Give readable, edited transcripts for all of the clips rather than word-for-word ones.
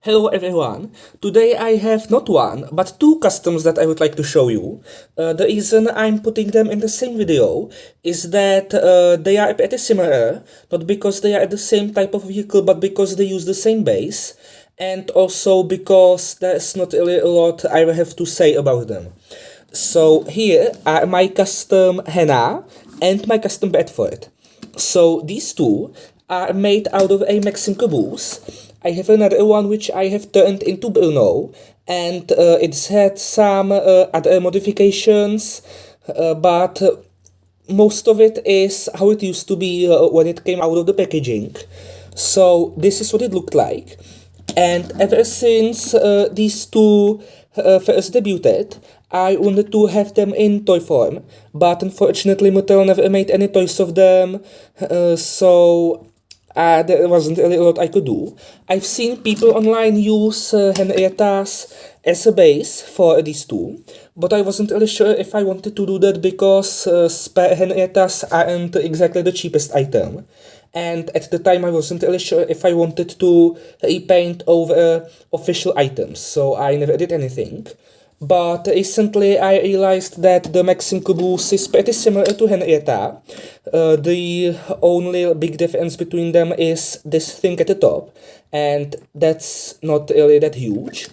Hello everyone. Today I have not one, but two customs that I would like to show you. The reason I'm putting them in the same video is that they are pretty similar, not because they are the same type of vehicle, but because they use the same base, and also because there's not really a lot I have to say about them. So here are my custom Henna and my custom Bradford. So these two are made out of a Maxim caboose. I have another one which I have turned into Bruno, and it's had some other modifications, but most of it is how it used to be when it came out of the packaging. So this is what it looked like. And ever since these two first debuted, I wanted to have them in toy form, but unfortunately Mattel never made any toys of them, so there wasn't really a lot I could do. I've seen people online use Henrietta's as a base for these two, but I wasn't really sure if I wanted to do that because spare Henriettas aren't exactly the cheapest item. And at the time I wasn't really sure if I wanted to repaint over official items, so I never did anything. But recently I realized that the Maxim caboose is pretty similar to Henrietta. The only big difference between them is this thing at the top, and that's not really that huge.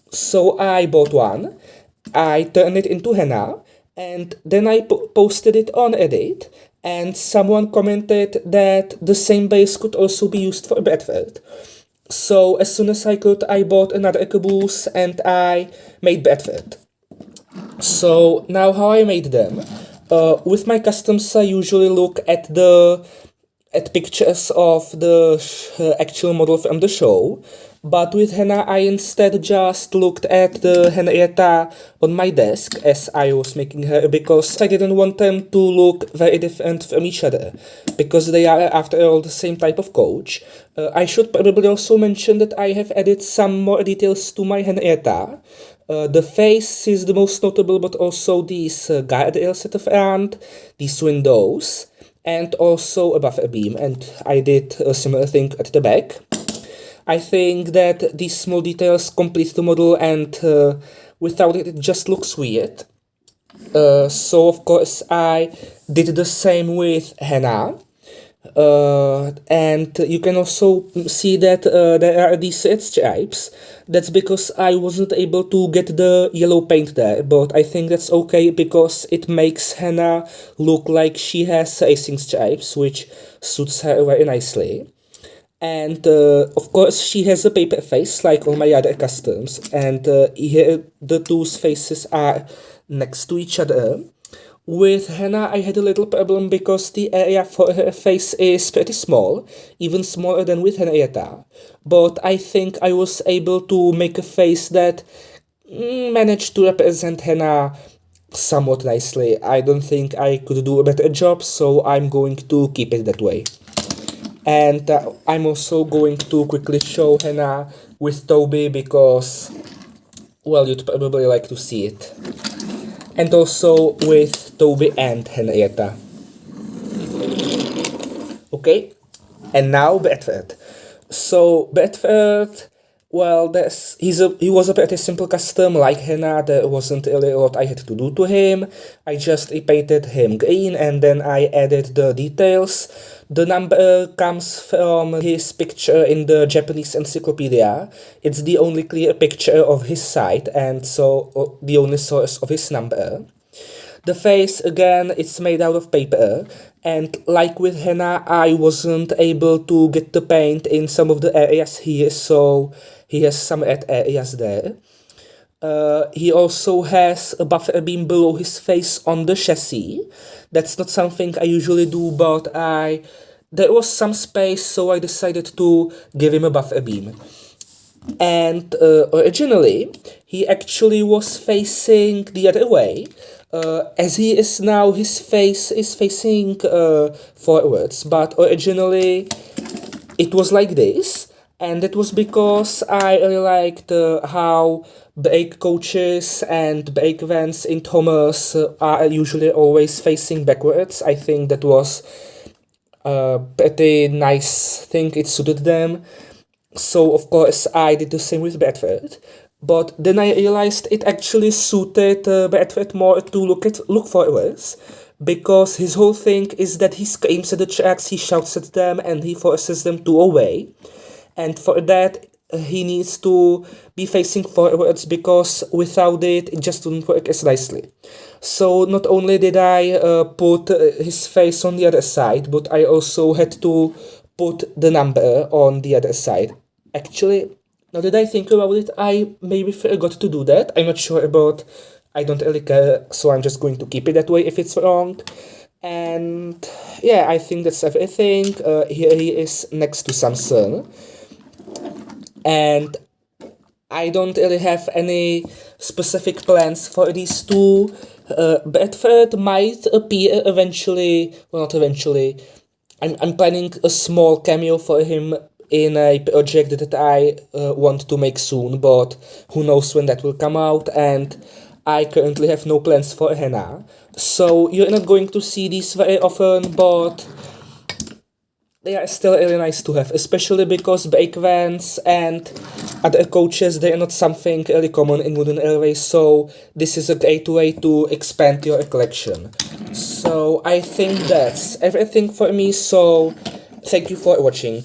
So I bought one, I turned it into henna, and then I posted it on Reddit, and someone commented that the same base could also be used for Bradford. So as soon as I could, I bought another caboose and I made Bradford. So now how I made them. With my customs, I usually look at pictures of the actual model from the show, but with Henna I instead just looked at the Henrietta on my desk as I was making her because I didn't want them to look very different from each other, because they are after all the same type of coach. I should probably also mention that I have added some more details to my Henrietta. The face is the most notable, but also these guardrails at the front, these windows, and also a buffer beam, and I did a similar thing at the back. I think that these small details complete the model, and without it, it just looks weird. So of course I did the same with henna. And you can also see that there are these red stripes. That's because I wasn't able to get the yellow paint there, but I think that's okay because it makes Hannah look like she has racing stripes, which suits her very nicely. And of course, she has a paper face like all my other customs, and here the two faces are next to each other. With Hannah, I had a little problem because the area for her face is pretty small, even smaller than with Henrietta. But I think I was able to make a face that managed to represent Hannah somewhat nicely. I don't think I could do a better job, so I'm going to keep it that way. And I'm also going to quickly show Hannah with Toby because, well, you'd probably like to see it. And also with Toby and Henrietta. Okay, and now Bradford. So Bradford, well, he was a pretty simple custom like Henna. There wasn't really a lot I had to do to him. I just repainted him green and then I added the details. The number comes from his picture in the Japanese encyclopedia. It's the only clear picture of his site and so the only source of his number. The face, again, it's made out of paper, and like with henna, I wasn't able to get the paint in some of the areas here, so he has some red areas there. He also has a buffer beam below his face on the chassis. That's not something I usually do, but there was some space, so I decided to give him a buffer beam. And originally, he actually was facing the other way. As he is now, his face is facing forwards, but originally it was like this, and it was because I really liked how brake coaches and brake vans in Thomas are usually always facing backwards. I think that was a pretty nice thing, it suited them. So of course I did the same with Bradford, but then I realized it actually suited Bradford more to look forwards, because his whole thing is that he screams at the tracks, he shouts at them, and he forces them to obey. And for that, he needs to be facing forwards, because without it, it just wouldn't work as nicely. So not only did I put his face on the other side, but I also had to put the number on the other side. Actually, now that I think about it, I maybe forgot to do that. I'm not sure about. I don't really care, so I'm just going to keep it that way if it's wrong. And yeah, I think that's everything. Here he is next to Samson, and I don't really have any specific plans for these two. Bradford might appear eventually, well, not eventually. I'm planning a small cameo for him in a project that I want to make soon, but who knows when that will come out, and I currently have no plans for Hannah. So you're not going to see these very often, but they are still really nice to have, especially because brake vans and other coaches, they are not something really common in wooden railways, so this is a great way to expand your collection. So I think that's everything for me, so thank you for watching.